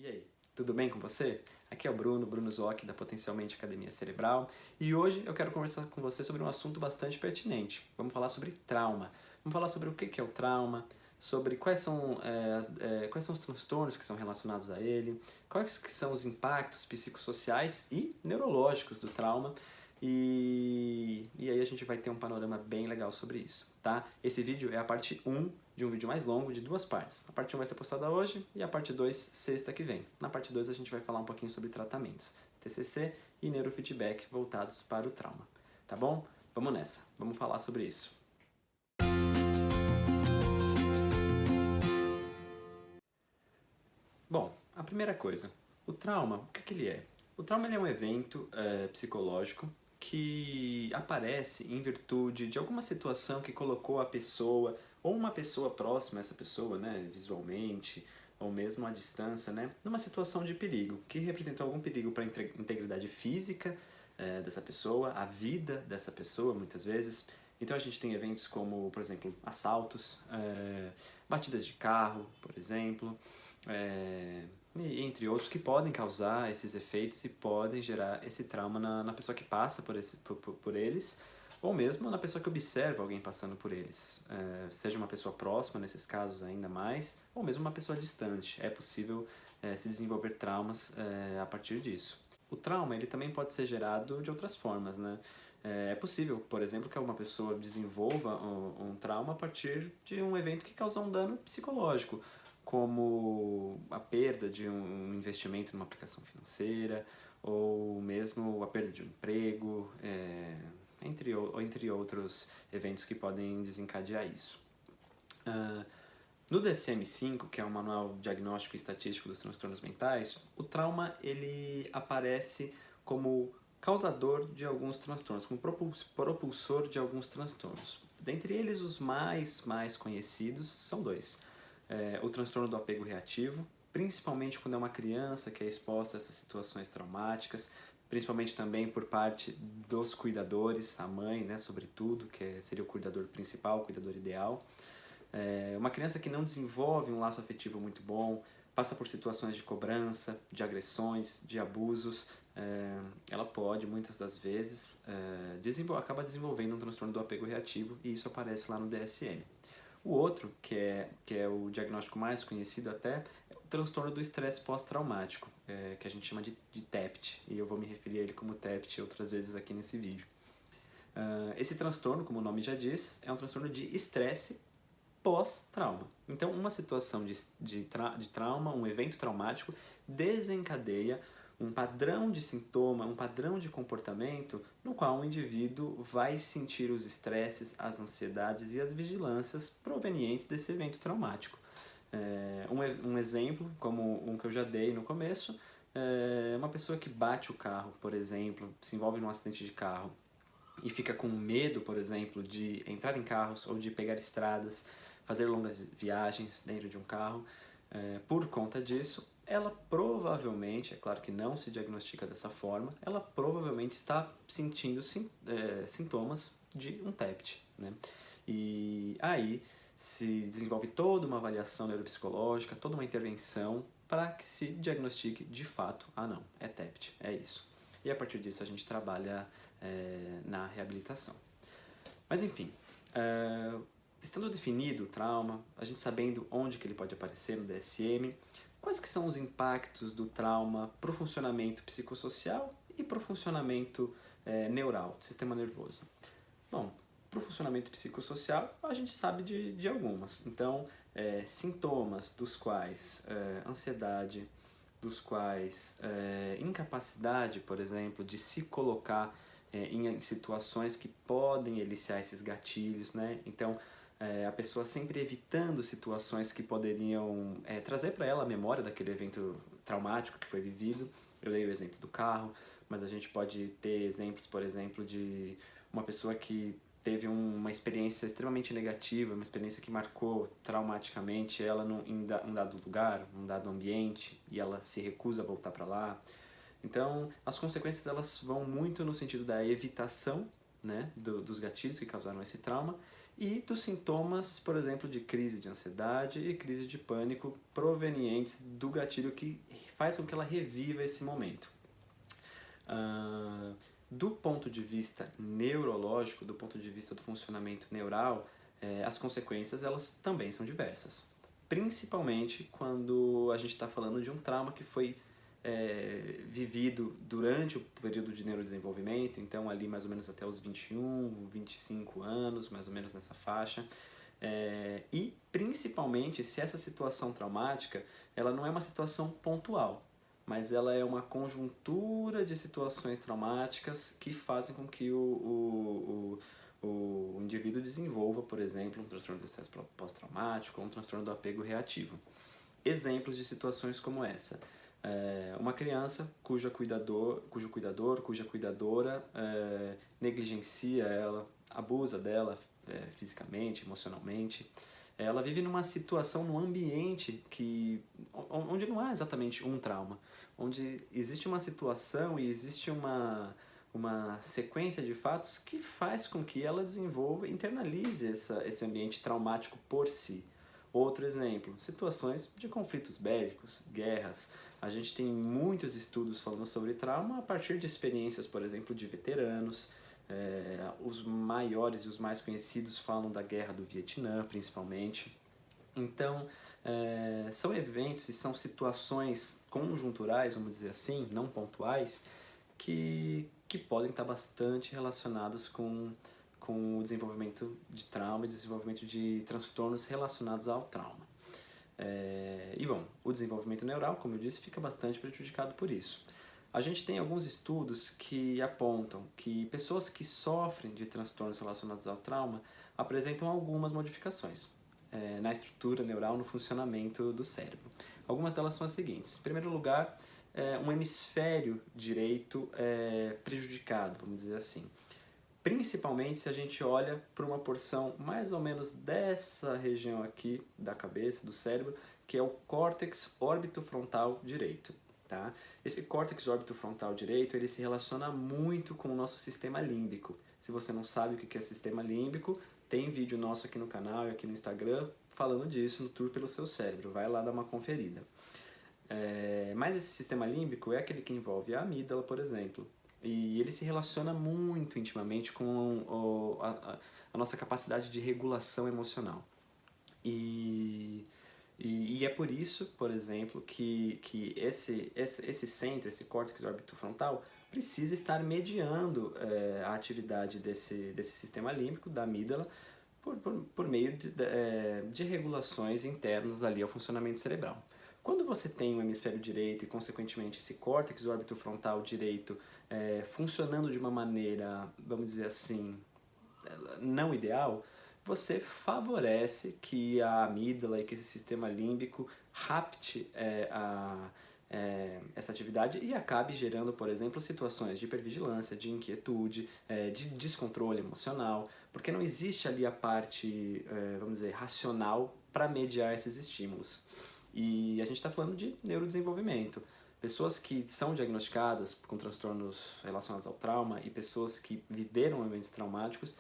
E aí, tudo bem com você? Aqui é o Bruno Zoc, da Potencialmente Academia Cerebral, e hoje eu quero conversar com você sobre um assunto bastante pertinente. Vamos falar sobre trauma. Vamos falar sobre o que é o trauma, sobre quais são os transtornos que são relacionados a ele, quais que são os impactos psicossociais e neurológicos do trauma, e aí a gente vai ter um panorama bem legal sobre isso, tá? Esse vídeo é a parte 1 de um vídeo mais longo de 2 partes. A parte 1 vai ser postada hoje e a parte 2 sexta que vem. Na parte 2 a gente vai falar um pouquinho sobre tratamentos, TCC e neurofeedback voltados para o trauma, tá bom? Vamos nessa, vamos falar sobre isso. Bom, a primeira coisa, o trauma, o que ele é? O trauma ele é um evento psicológico que aparece em virtude de alguma situação que colocou a pessoa, ou uma pessoa próxima a essa pessoa, né, visualmente, ou mesmo à distância, né, numa situação de perigo, que representou algum perigo para a integridade física dessa pessoa, a vida dessa pessoa, muitas vezes. Então a gente tem eventos como, por exemplo, assaltos, batidas de carro, por exemplo, entre outros que podem causar esses efeitos e podem gerar esse trauma na pessoa que passa por eles, ou mesmo na pessoa que observa alguém passando por eles, seja uma pessoa próxima, nesses casos ainda mais, ou mesmo uma pessoa distante. É possível se desenvolver traumas a partir disso. O trauma ele também pode ser gerado de outras formas, né? É possível, por exemplo, que alguma pessoa desenvolva um trauma a partir de um evento que causou um dano psicológico, como a perda de um investimento numa aplicação financeira, ou mesmo a perda de um emprego, entre outros eventos que podem desencadear isso. No DSM-5, que é o Manual Diagnóstico e Estatístico dos Transtornos Mentais, o trauma ele aparece como causador de alguns transtornos, como propulsor de alguns transtornos. Dentre eles, os mais conhecidos são dois. O transtorno do apego reativo, principalmente quando é uma criança que é exposta a essas situações traumáticas, principalmente também por parte dos cuidadores, a mãe, né, sobretudo, que seria o cuidador principal, o cuidador ideal. Uma criança que não desenvolve um laço afetivo muito bom, passa por situações de cobrança, de agressões, de abusos, ela pode, muitas das vezes, acaba desenvolvendo um transtorno do apego reativo e isso aparece lá no DSM. O outro, que é o diagnóstico mais conhecido até, é o transtorno do estresse pós-traumático, que a gente chama de TEPT, e eu vou me referir a ele como TEPT outras vezes aqui nesse vídeo. Esse transtorno, como o nome já diz, é um transtorno de estresse pós-trauma. Então, uma situação de trauma, um evento traumático, desencadeia um padrão de sintoma, um padrão de comportamento no qual o indivíduo vai sentir os estresses, as ansiedades e as vigilâncias provenientes desse evento traumático. Um exemplo, como um que eu já dei no começo, uma pessoa que bate o carro, por exemplo, se envolve num acidente de carro e fica com medo, por exemplo, de entrar em carros ou de pegar estradas, fazer longas viagens dentro de um carro, por conta disso, ela provavelmente, é claro que não se diagnostica dessa forma, ela provavelmente está sentindo sintomas de um TEPT, né? E aí se desenvolve toda uma avaliação neuropsicológica, toda uma intervenção para que se diagnostique de fato, não, é TEPT, é isso. E a partir disso a gente trabalha na reabilitação. Mas enfim, estando definido o trauma, a gente sabendo onde que ele pode aparecer no DSM, quais que são os impactos do trauma para o funcionamento psicossocial e para o funcionamento neural, do sistema nervoso? Bom, para o funcionamento psicossocial a gente sabe de algumas. Então, sintomas dos quais ansiedade, dos quais incapacidade, por exemplo, de se colocar em situações que podem eliciar esses gatilhos, né? Então, a pessoa sempre evitando situações que poderiam trazer para ela a memória daquele evento traumático que foi vivido. Eu dei o exemplo do carro, mas a gente pode ter exemplos, por exemplo, de uma pessoa que teve uma experiência extremamente negativa, uma experiência que marcou traumaticamente ela em um dado lugar, um dado ambiente, e ela se recusa a voltar para lá. Então, as consequências elas vão muito no sentido da evitação, né, dos gatilhos que causaram esse trauma e dos sintomas, por exemplo, de crise de ansiedade e crise de pânico provenientes do gatilho que faz com que ela reviva esse momento. Do ponto de vista neurológico, do ponto de vista do funcionamento neural, as consequências elas também são diversas. Principalmente quando a gente está falando de um trauma que foi vivido durante o período de neurodesenvolvimento, então ali mais ou menos até os 21, 25 anos, mais ou menos nessa faixa. E principalmente se essa situação traumática ela não é uma situação pontual, mas ela é uma conjuntura de situações traumáticas que fazem com que o indivíduo desenvolva, por exemplo, um transtorno do estresse pós-traumático ou um transtorno do apego reativo. Exemplos de situações como essa. Uma criança cujo cuidador, cuja cuidadora negligencia ela, abusa dela fisicamente, emocionalmente. Ela vive numa situação, num ambiente onde não há exatamente um trauma, onde existe uma situação e existe uma sequência de fatos que faz com que ela desenvolva, internalize esse ambiente traumático por si. Outro exemplo, situações de conflitos bélicos, guerras. A gente tem muitos estudos falando sobre trauma a partir de experiências, por exemplo, de veteranos. Os maiores e os mais conhecidos falam da Guerra do Vietnã, principalmente. Então, são eventos e são situações conjunturais, vamos dizer assim, não pontuais, que podem estar bastante relacionadas com o desenvolvimento de trauma e desenvolvimento de transtornos relacionados ao trauma. E bom, o desenvolvimento neural, como eu disse, fica bastante prejudicado por isso. A gente tem alguns estudos que apontam que pessoas que sofrem de transtornos relacionados ao trauma apresentam algumas modificações na estrutura neural, no funcionamento do cérebro. Algumas delas são as seguintes. Em primeiro lugar, um hemisfério direito prejudicado, vamos dizer assim. Principalmente se a gente olha para uma porção mais ou menos dessa região aqui da cabeça, do cérebro, que é o córtex órbito-frontal direito. Tá? Esse córtex órbito-frontal direito ele se relaciona muito com o nosso sistema límbico. Se você não sabe o que é sistema límbico, tem vídeo nosso aqui no canal e aqui no Instagram falando disso no Tour pelo Seu Cérebro. Vai lá dar uma conferida. Mas esse sistema límbico é aquele que envolve a amígdala, por exemplo. E ele se relaciona muito intimamente com a nossa capacidade de regulação emocional. E é por isso, por exemplo, que esse centro, esse córtex órbito-frontal, precisa estar mediando a atividade desse sistema límbico, da amígdala, por meio de regulações internas ali ao funcionamento cerebral. Quando você tem o hemisfério direito e, consequentemente, esse córtex órbito-frontal direito funcionando de uma maneira, vamos dizer assim, não ideal, você favorece que a amígdala e que esse sistema límbico rapte essa atividade e acabe gerando, por exemplo, situações de hipervigilância, de inquietude, de descontrole emocional, porque não existe ali a parte, vamos dizer, racional para mediar esses estímulos. E a gente está falando de neurodesenvolvimento. Pessoas que são diagnosticadas com transtornos relacionados ao trauma e pessoas que viveram ambientes traumáticos,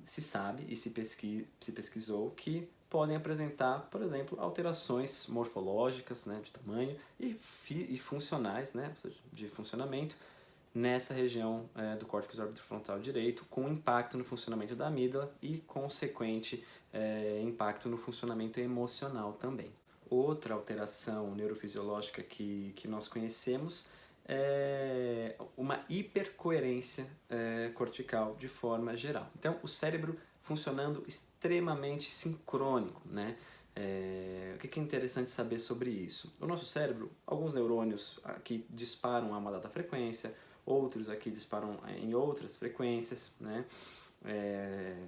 se sabe e se pesquisou que podem apresentar, por exemplo, alterações morfológicas, né, de tamanho e funcionais, né, ou seja, de funcionamento, nessa região do córtex órbito-frontal direito, com impacto no funcionamento da amígdala e consequente impacto no funcionamento emocional também. Outra alteração neurofisiológica que nós conhecemos é uma hipercoerência cortical de forma geral. Então, o cérebro funcionando extremamente sincrônico, né? O que é interessante saber sobre isso? O nosso cérebro, alguns neurônios aqui disparam a uma dada frequência, outros aqui disparam em outras frequências, né?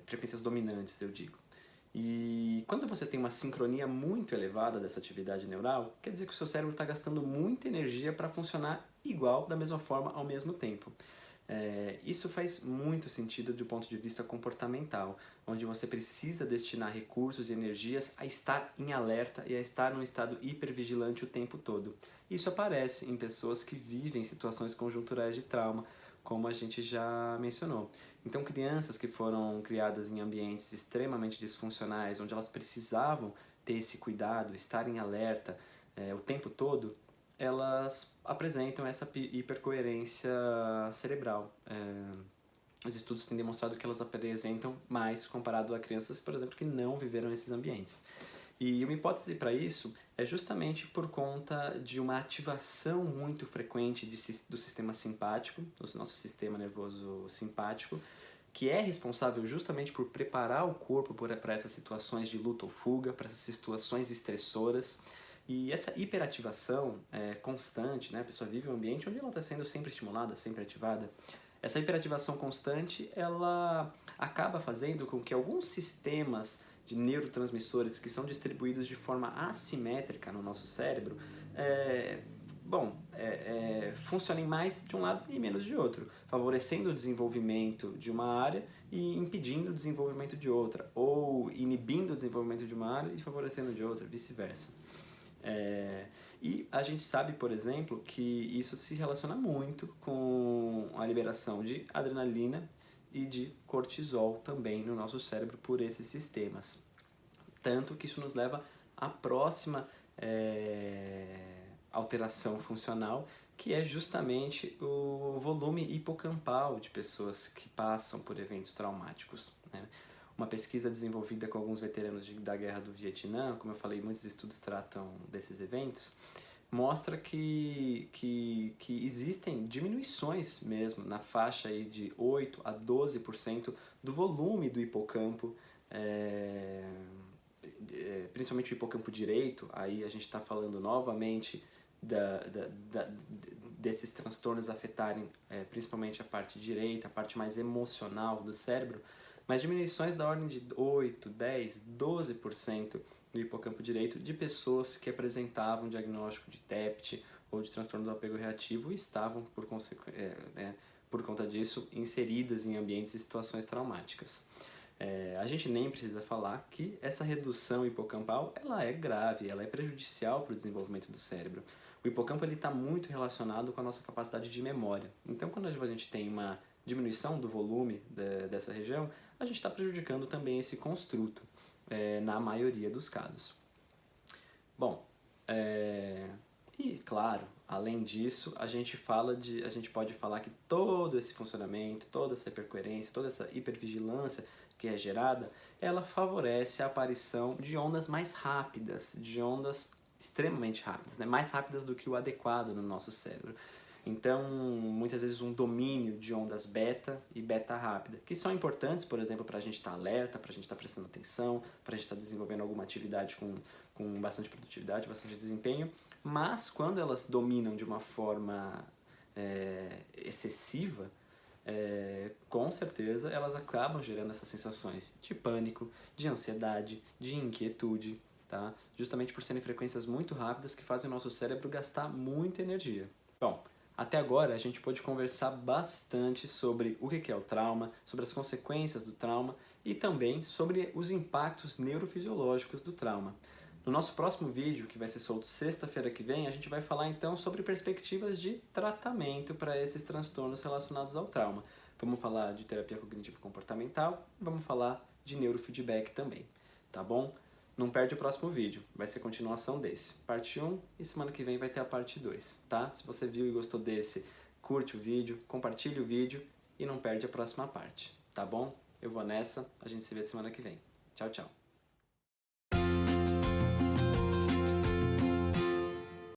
Frequências dominantes, eu digo. E quando você tem uma sincronia muito elevada dessa atividade neural, quer dizer que o seu cérebro está gastando muita energia para funcionar igual, da mesma forma, ao mesmo tempo. Isso faz muito sentido do ponto de vista comportamental, onde você precisa destinar recursos e energias a estar em alerta e a estar num estado hipervigilante o tempo todo. Isso aparece em pessoas que vivem situações conjunturais de trauma, como a gente já mencionou. Então, crianças que foram criadas em ambientes extremamente disfuncionais, onde elas precisavam ter esse cuidado, estar em alerta o tempo todo, elas apresentam essa hipercoerência cerebral. Os estudos têm demonstrado que elas apresentam mais comparado a crianças, por exemplo, que não viveram nesses ambientes. E uma hipótese para isso é justamente por conta de uma ativação muito frequente do sistema simpático, do nosso sistema nervoso simpático, que é responsável justamente por preparar o corpo para essas situações de luta ou fuga, para essas situações estressoras. E essa hiperativação constante, né? A pessoa vive um ambiente onde ela está sendo sempre estimulada, sempre ativada. Essa hiperativação constante, ela acaba fazendo com que alguns sistemas de neurotransmissores que são distribuídos de forma assimétrica no nosso cérebro, funcionem mais de um lado e menos de outro, favorecendo o desenvolvimento de uma área e impedindo o desenvolvimento de outra, ou inibindo o desenvolvimento de uma área e favorecendo de outra, vice-versa. E a gente sabe, por exemplo, que isso se relaciona muito com a liberação de adrenalina e de cortisol também no nosso cérebro por esses sistemas. Tanto que isso nos leva à próxima alteração funcional, que é justamente o volume hipocampal de pessoas que passam por eventos traumáticos, né? Uma pesquisa desenvolvida com alguns veteranos da Guerra do Vietnã, como eu falei, muitos estudos tratam desses eventos, mostra que existem diminuições mesmo na faixa aí de 8 a 12% do volume do hipocampo, principalmente o hipocampo direito. Aí a gente está falando novamente desses transtornos afetarem principalmente a parte direita, a parte mais emocional do cérebro, mas diminuições da ordem de 8, 10, 12% do hipocampo direito de pessoas que apresentavam diagnóstico de TEPT ou de transtorno do apego reativo e estavam, por conta disso, inseridas em ambientes e situações traumáticas. A gente nem precisa falar que essa redução hipocampal ela é grave, ela é prejudicial para o desenvolvimento do cérebro. O hipocampo está muito relacionado com a nossa capacidade de memória. Então, quando a gente tem uma diminuição do volume dessa região, a gente está prejudicando também esse construto, na maioria dos casos. Bom, e claro, além disso, a gente pode falar que todo esse funcionamento, toda essa hipercoerência, toda essa hipervigilância que é gerada, ela favorece a aparição de ondas mais rápidas, de ondas extremamente rápidas, né? Mais rápidas do que o adequado no nosso cérebro. Então, muitas vezes um domínio de ondas beta e beta rápida, que são importantes, por exemplo, para a gente estar alerta, para a gente estar prestando atenção, para a gente estar desenvolvendo alguma atividade com bastante produtividade, bastante desempenho, mas quando elas dominam de uma forma excessiva, com certeza elas acabam gerando essas sensações de pânico, de ansiedade, de inquietude, tá? Justamente por serem frequências muito rápidas que fazem o nosso cérebro gastar muita energia. Bom, até agora a gente pôde conversar bastante sobre o que é o trauma, sobre as consequências do trauma e também sobre os impactos neurofisiológicos do trauma. No nosso próximo vídeo, que vai ser solto sexta-feira que vem, a gente vai falar então sobre perspectivas de tratamento para esses transtornos relacionados ao trauma. Vamos falar de terapia cognitivo-comportamental, vamos falar de neurofeedback também, tá bom? Não perde o próximo vídeo, vai ser continuação desse. Parte 1 e semana que vem vai ter a parte 2, tá? Se você viu e gostou desse, curte o vídeo, compartilhe o vídeo e não perde a próxima parte, tá bom? Eu vou nessa, a gente se vê semana que vem. Tchau, tchau.